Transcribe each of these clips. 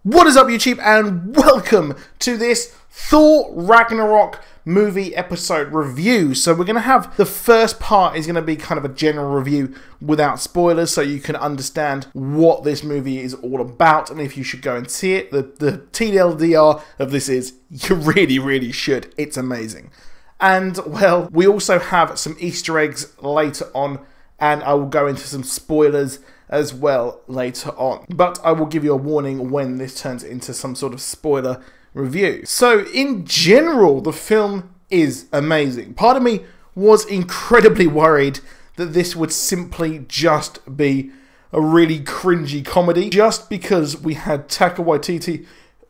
What is up, YouTube, and welcome to this Thor Ragnarok movie episode review. So we're going to have the first part is going to be kind of a general review without spoilers, so you can understand what this movie is all about and if you should go and see it. The TLDR of this is you really should. It's amazing. And, well, we also have some Easter eggs later on, and I will go into some spoilers as well later on. But I will give you a warning when this turns into some sort of spoiler review. So, in general, the film is amazing. Part of me was incredibly worried that this would simply just be a really cringy comedy, just because we had Taika Waititi,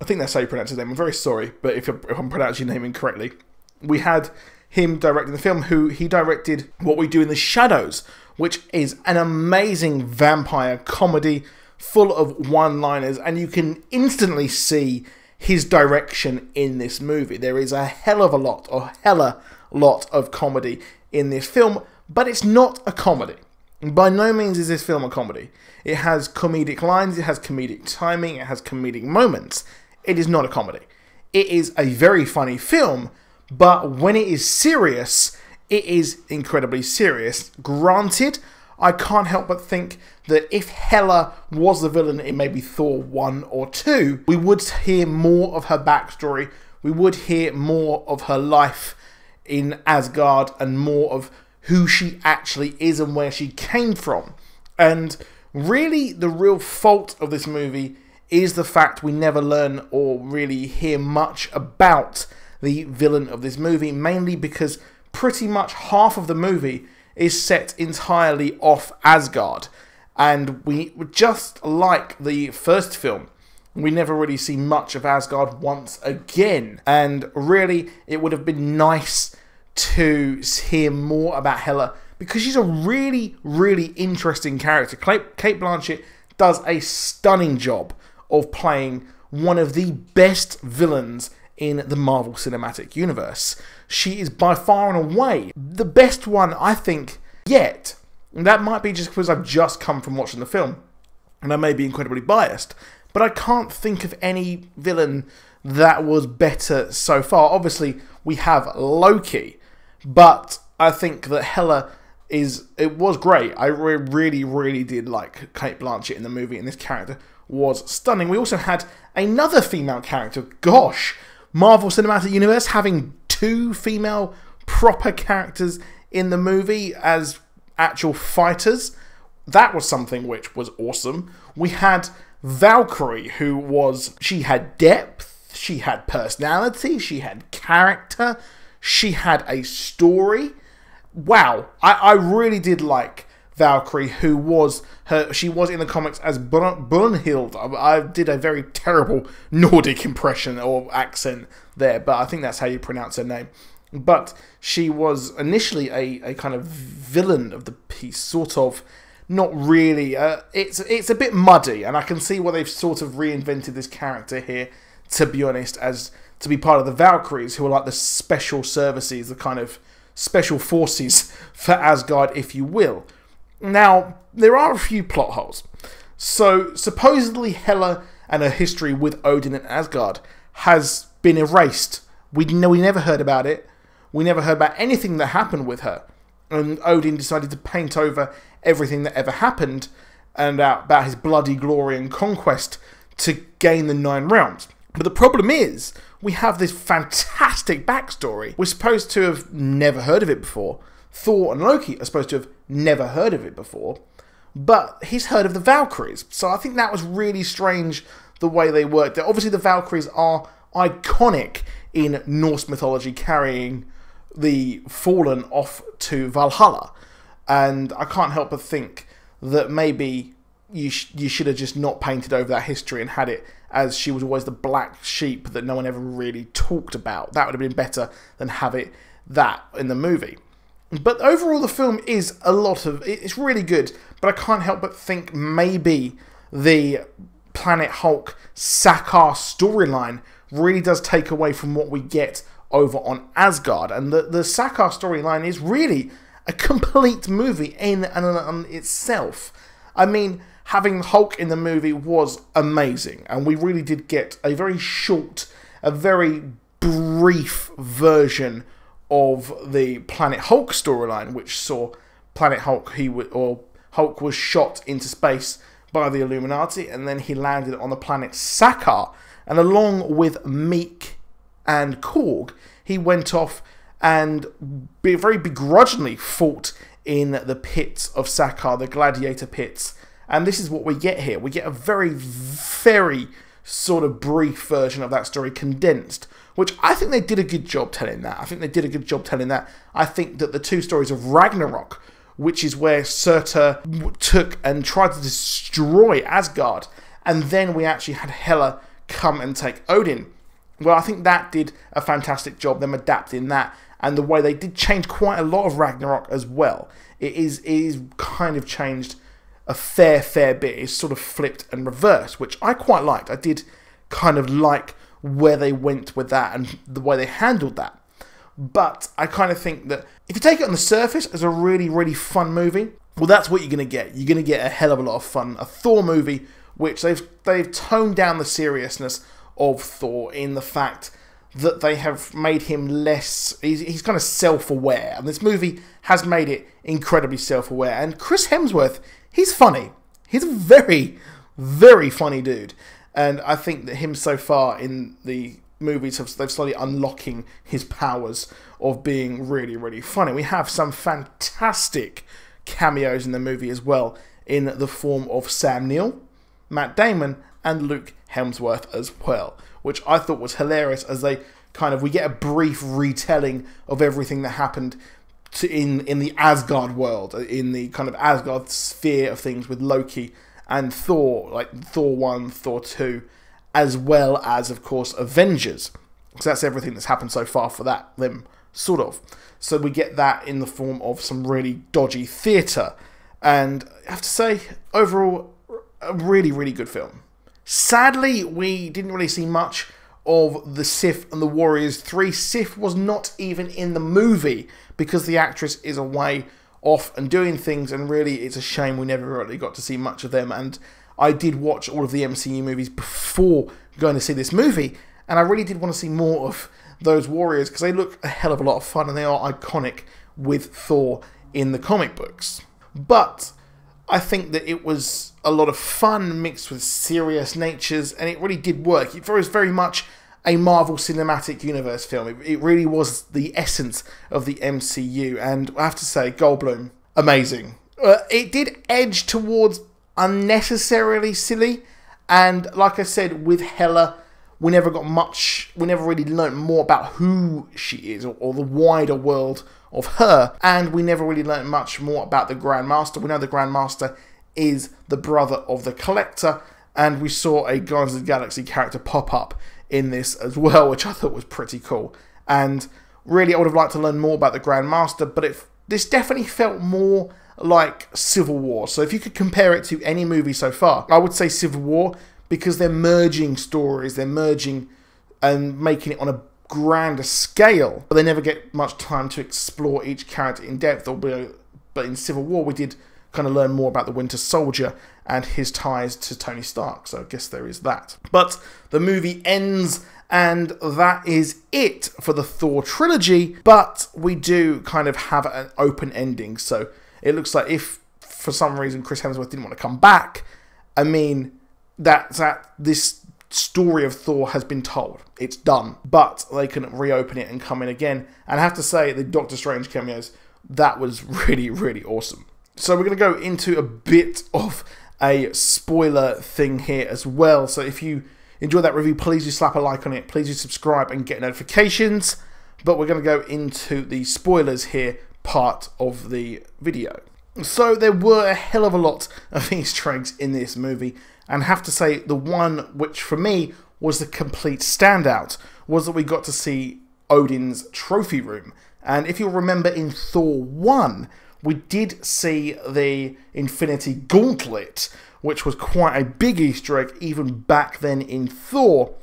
I think that's how you pronounce his name, I'm very sorry, but if I'm pronouncing your name incorrectly. We had him directing the film, he directed What We Do in the Shadows, which is an amazing vampire comedy full of one-liners, and you can instantly see his direction in this movie. There is a hella lot of comedy in this film, but it's not a comedy. By no means is this film a comedy. It has comedic lines, it has comedic timing, it has comedic moments. It is not a comedy. It is a very funny film, but when it is serious, it is incredibly serious. Granted, I can't help but think that if Hela was the villain in maybe Thor 1 or 2, we would hear more of her backstory, we would hear more of her life in Asgard, and more of who she actually is and where she came from. And really, the real fault of this movie is the fact we never learn or really hear much about the villain of this movie, mainly because pretty much half of the movie is set entirely off Asgard. And we, just like the first film, we never really see much of Asgard once again. And really, it would have been nice to hear more about Hela, because she's a really interesting character. Cate Blanchett does a stunning job of playing one of the best villains in the Marvel Cinematic Universe. She is by far and away the best one, I think, yet. And that might be just because I've just come from watching the film, and I may be incredibly biased, but I can't think of any villain that was better so far. Obviously, we have Loki, but I think that Hela was great. I really did like Cate Blanchett in the movie, and this character was stunning. We also had another female character. Gosh, Marvel Cinematic Universe having two female proper characters in the movie as actual fighters. That was something which was awesome. We had Valkyrie, she had depth, she had personality, she had character, she had a story. Wow, I really did like Valkyrie, she was in the comics as Brunhild. I did a very terrible Nordic impression or accent there, but I think that's how you pronounce her name. But she was initially a kind of villain of the piece, sort of. Not really. It's a bit muddy, and I can see why they've sort of reinvented this character here, to be honest, as to be part of the Valkyries, who are like the special services, the kind of special forces for Asgard, if you will. Now, there are a few plot holes. So, supposedly Hela and her history with Odin and Asgard has been erased. We never heard about it. We never heard about anything that happened with her. And Odin decided to paint over everything that ever happened and about his bloody glory and conquest to gain the 9 realms. But the problem is, we have this fantastic backstory. We're supposed to have never heard of it before. Thor and Loki are supposed to have never heard of it before, but he's heard of the Valkyries. So I think that was really strange the way they worked it. Obviously, the Valkyries are iconic in Norse mythology, carrying the fallen off to Valhalla. And I can't help but think that maybe you should have just not painted over that history and had it as she was always the black sheep that no one ever really talked about. That would have been better than have it that in the movie. But overall, the film is it's really good, but I can't help but think maybe the Planet Hulk Sakaar storyline really does take away from what we get over on Asgard. And the Sakaar storyline is really a complete movie in and on itself. I mean, having Hulk in the movie was amazing, and we really did get a very short, a very brief version of the Planet Hulk storyline, which saw Planet Hulk, Hulk was shot into space by the Illuminati, and then he landed on the planet Sakaar, and along with Meek and Korg, he went off and very begrudgingly fought in the pits of Sakaar, the gladiator pits. And this is what we get here. We get a very, very sort of brief version of that story, condensed, which I think they did a good job telling that. I think that the two stories of Ragnarok, which is where Surtur took and tried to destroy Asgard, and then we actually had Hela come and take Odin. Well, I think that did a fantastic job, them adapting that, and the way they did change quite a lot of Ragnarok as well. It is kind of changed a fair bit. It's sort of flipped and reversed, which I quite liked. I did kind of like where they went with that and the way they handled that. But I kind of think that if you take it on the surface as a really, really fun movie, well, that's what you're going to get. You're going to get a hell of a lot of fun. A Thor movie, which they've toned down the seriousness of Thor in the fact that they have made him less, he's kind of self-aware, and this movie has made it incredibly self-aware. And Chris Hemsworth, he's funny. He's a very, very funny dude, and I think that him so far in the movies, they've slowly unlocking his powers of being really, really funny. We have some fantastic cameos in the movie as well, in the form of Sam Neill, Matt Damon, and Luke Hemsworth as well, which I thought was hilarious, as we get a brief retelling of everything that happened in the Asgard world, in the kind of Asgard sphere of things with Loki and Thor, like Thor 1, Thor 2, as well as, of course, Avengers. So that's everything that's happened so far for them, sort of. So we get that in the form of some really dodgy theatre. And I have to say, overall, a really, really good film. Sadly, we didn't really see much of the Sif and the Warriors 3. Sif was not even in the movie because the actress is away off and doing things, and really it's a shame we never really got to see much of them. And I did watch all of the MCU movies before going to see this movie, and I really did want to see more of those warriors because they look a hell of a lot of fun and they are iconic with Thor in the comic books. But I think that it was a lot of fun mixed with serious natures, and it really did work. It was very much a Marvel Cinematic Universe film. It really was the essence of the MCU, and I have to say, Goldblum, amazing. It did edge towards unnecessarily silly, and like I said, with Hela, we never really learnt more about who she is, or the wider world of her, and we never really learnt much more about the Grandmaster. We know the Grandmaster is the brother of the Collector, and we saw a Guardians of the Galaxy character pop up in this as well, which I thought was pretty cool. And really, I would have liked to learn more about the Grandmaster, but this definitely felt more like Civil War. So if you could compare it to any movie so far, I would say Civil War, because they're merging stories, they're merging and making it on a grander scale, but they never get much time to explore each character in depth. But in Civil War, we did kind of learn more about the Winter Soldier and his ties to Tony Stark, so I guess there is that. But the movie ends, and that is it for the Thor trilogy, but we do kind of have an open ending, so it looks like if for some reason Chris Hemsworth didn't want to come back, I mean, this story of Thor has been told. It's done. But they can reopen it and come in again. And I have to say, the Doctor Strange cameos, that was really, really awesome. So we're going to go into a bit of a spoiler thing here as well. So if you enjoyed that review, please do slap a like on it. Please do subscribe and get notifications. But we're going to go into the spoilers here part of the video. So there were a hell of a lot of Easter eggs in this movie. And I have to say, the one which for me was the complete standout was that we got to see Odin's trophy room. And if you'll remember in Thor 1, we did see the Infinity Gauntlet, which was quite a big Easter egg even back then in Thor.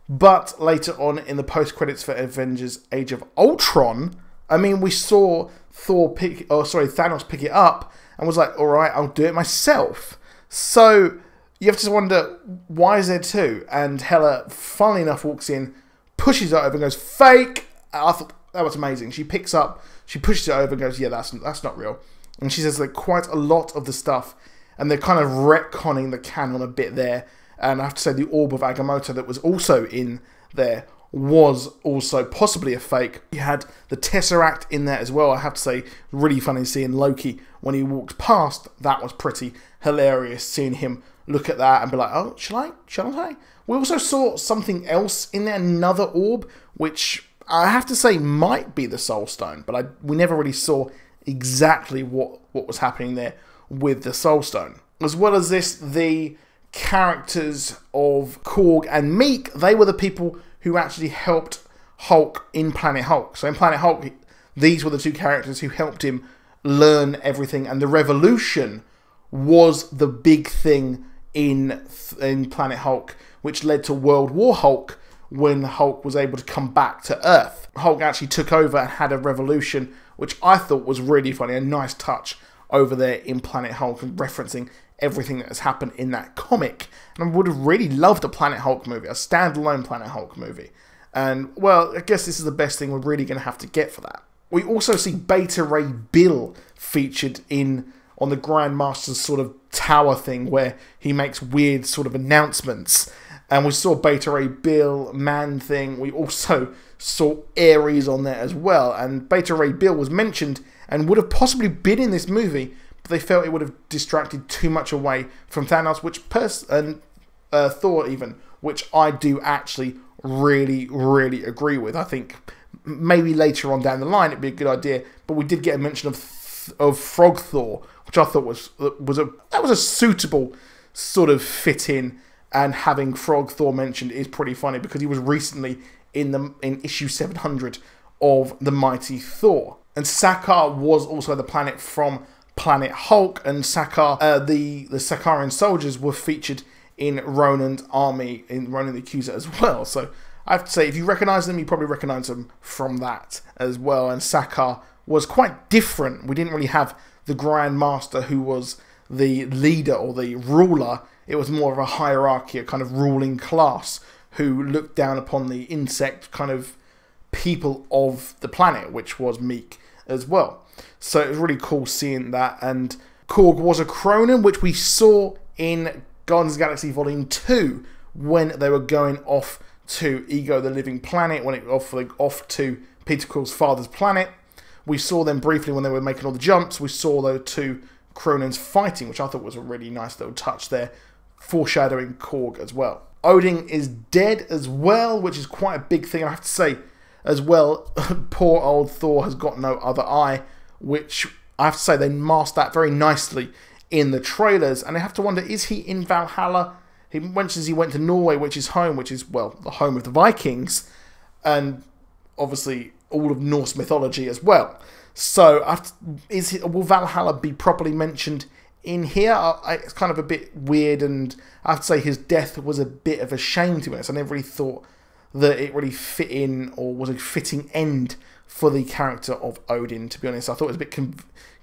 But later on in the post-credits for Avengers Age of Ultron, I mean, we saw Thanos pick it up and was like, alright, I'll do it myself. So you have to wonder, why is there two? And Hela, funnily enough, walks in, pushes it over and goes, fake! I thought that was amazing. She pushes it over and goes, yeah, that's not real. And she says that quite a lot of the stuff, and they're kind of retconning the canon a bit there. And I have to say, the Orb of Agamotto that was also in there was also possibly a fake. You had the Tesseract in there as well. I have to say, really funny seeing Loki when he walked past. That was pretty hilarious, seeing him look at that and be like, oh, shall I? We also saw something else in there, another orb, which I have to say might be the Soul Stone, but we never really saw exactly what was happening there with the Soul Stone. As well as this, the characters of Korg and Meek, they were the people who actually helped Hulk in Planet Hulk. So in Planet Hulk, these were the two characters who helped him learn everything, and the Revolution was the big thing in Planet Hulk, which led to World War Hulk, when Hulk was able to come back to Earth. Hulk actually took over and had a revolution, which I thought was really funny, a nice touch over there in Planet Hulk, and referencing everything that has happened in that comic. And I would have really loved a Planet Hulk movie, a standalone Planet Hulk movie. And, well, I guess this is the best thing we're really going to have to get for that. We also see Beta Ray Bill featured on the Grandmaster's sort of tower thing, where he makes weird sort of announcements. And we saw Beta Ray Bill, Man-Thing. We also saw Ares on there as well. And Beta Ray Bill was mentioned and would have possibly been in this movie, but they felt it would have distracted too much away from Thanos, and Thor even, which I do actually really, really agree with. I think maybe later on down the line it'd be a good idea, but we did get a mention of Frog Thor, which I thought was a suitable sort of fit in. And having Frog Thor mentioned is pretty funny, because he was recently in issue 700 of The Mighty Thor. And Sakaar was also the planet from Planet Hulk, and Sakaar, the Sakaaran soldiers were featured in Ronan's army, in Ronan the Accuser as well. So I have to say, if you recognise them, you probably recognise them from that as well. And Sakaar was quite different. We didn't really have the Grand Master, who was the leader or the ruler. It was more of a hierarchy, a kind of ruling class who looked down upon the insect kind of people of the planet, which was Meek as well. So it was really cool seeing that. And Korg was a Cronin, which we saw in Guardians of the Galaxy Volume 2 when they were going off to Ego the Living Planet, when it off to Peter Quill's father's planet. We saw them briefly when they were making all the jumps. We saw those two Cronins fighting, which I thought was a really nice little touch there, foreshadowing Korg as well. Odin is dead as well, which is quite a big thing. I have to say as well, poor old Thor has got no other eye, which I have to say they masked that very nicely in the trailers. And I have to wonder, is he in Valhalla? He mentions he went to Norway, which is home, which is, well, the home of the Vikings, and obviously all of Norse mythology as well. So will Valhalla be properly mentioned in here? It's kind of a bit weird, and I have to say his death was a bit of a shame, to be honest. I never really thought that it really fit in, or was a fitting end for the character of Odin, to be honest. I thought it was a bit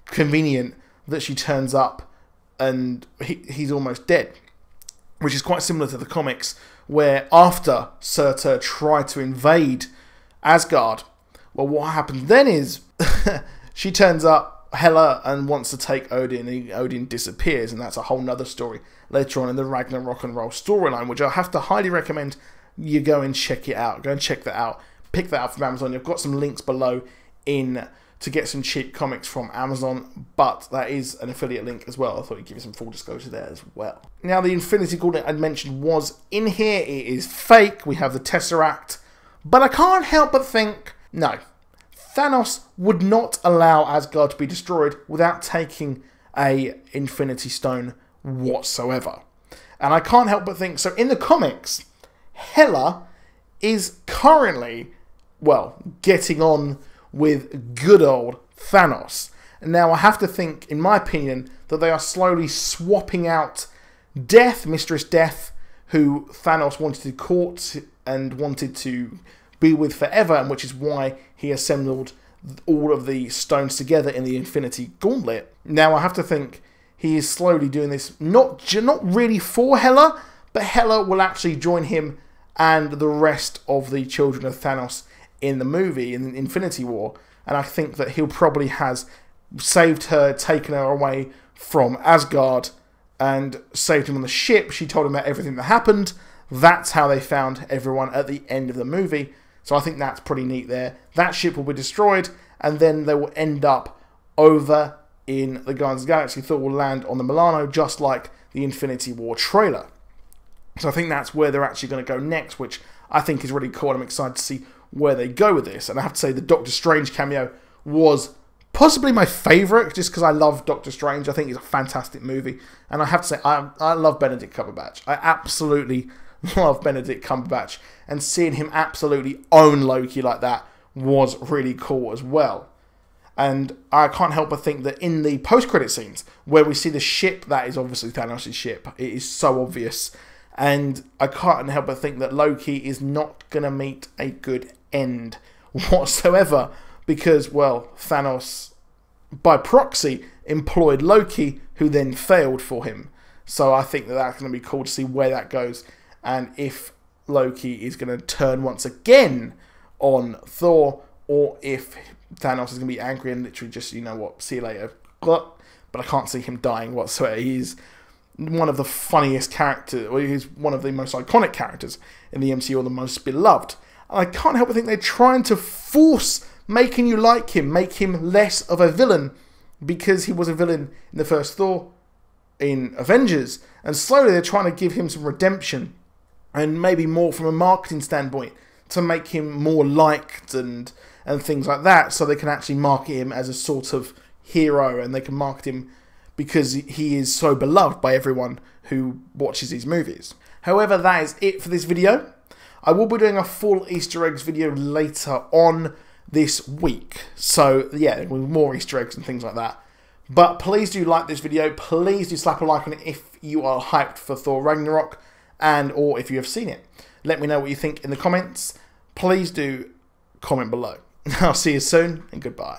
convenient that she turns up and he's almost dead, which is quite similar to the comics, where after Surtur tried to invade Asgard, well, what happens then is she turns up, Hela, and wants to take Odin, and Odin disappears, and that's a whole nother story later on in the Ragnarok and Roll storyline, which I have to highly recommend you go and check it out. Go and check that out. Pick that up from Amazon. You've got some links below to get some cheap comics from Amazon, but that is an affiliate link as well. I thought I'd give you some full disclosure there as well. Now, the Infinity Gauntlet I'd mentioned was in here. It is fake. We have the Tesseract, but I can't help but think, no, Thanos would not allow Asgard to be destroyed without taking a Infinity Stone whatsoever. And I can't help but think, so in the comics, Hela is currently, well, getting on with good old Thanos. And now I have to think, in my opinion, that they are slowly swapping out Death, Mistress Death, who Thanos wanted to court and wanted to be with forever, and which is why he assembled all of the stones together in the Infinity Gauntlet. Now I have to think he is slowly doing this, not really for Hela, but Hela will actually join him and the rest of the children of Thanos in the movie, in Infinity War. And I think that he probably has saved her, taken her away from Asgard, and saved him on the ship. She told him about everything that happened. That's how they found everyone at the end of the movie. So I think that's pretty neat there. That ship will be destroyed, and then they will end up over in the Guardians of the Galaxy. Thor will land on the Milano, just like the Infinity War trailer. So I think that's where they're actually going to go next, which I think is really cool. I'm excited to see where they go with this. And I have to say the Doctor Strange cameo was possibly my favourite, just because I love Doctor Strange. I think it's a fantastic movie. And I have to say, I love Benedict Cumberbatch. I absolutely love Benedict Cumberbatch. And seeing him absolutely own Loki like that was really cool as well. And I can't help but think that in the post-credit scenes, where we see the ship, that is obviously Thanos' ship. It is so obvious. And I can't help but think that Loki is not going to meet a good end whatsoever. Because, well, Thanos, by proxy, employed Loki, who then failed for him. So I think that that's going to be cool to see where that goes. And if Loki is going to turn once again on Thor, or if Thanos is going to be angry and literally just, you know what, see you later. But I can't see him dying whatsoever. He's one of the funniest characters, or he's one of the most iconic characters in the MCU, or the most beloved. And I can't help but think they're trying to force making you like him, make him less of a villain, because he was a villain in the first Thor, in Avengers, and slowly they're trying to give him some redemption, and maybe more from a marketing standpoint, to make him more liked and things like that, so they can actually market him as a sort of hero, and they can market him because he is so beloved by everyone who watches these movies. However, that is it for this video. I will be doing a full Easter eggs video later on this week. So, yeah, with more Easter eggs and things like that. But please do like this video. Please do slap a like on it if you are hyped for Thor Ragnarok, and or if you have seen it. Let me know what you think in the comments. Please do comment below. I'll see you soon, and goodbye.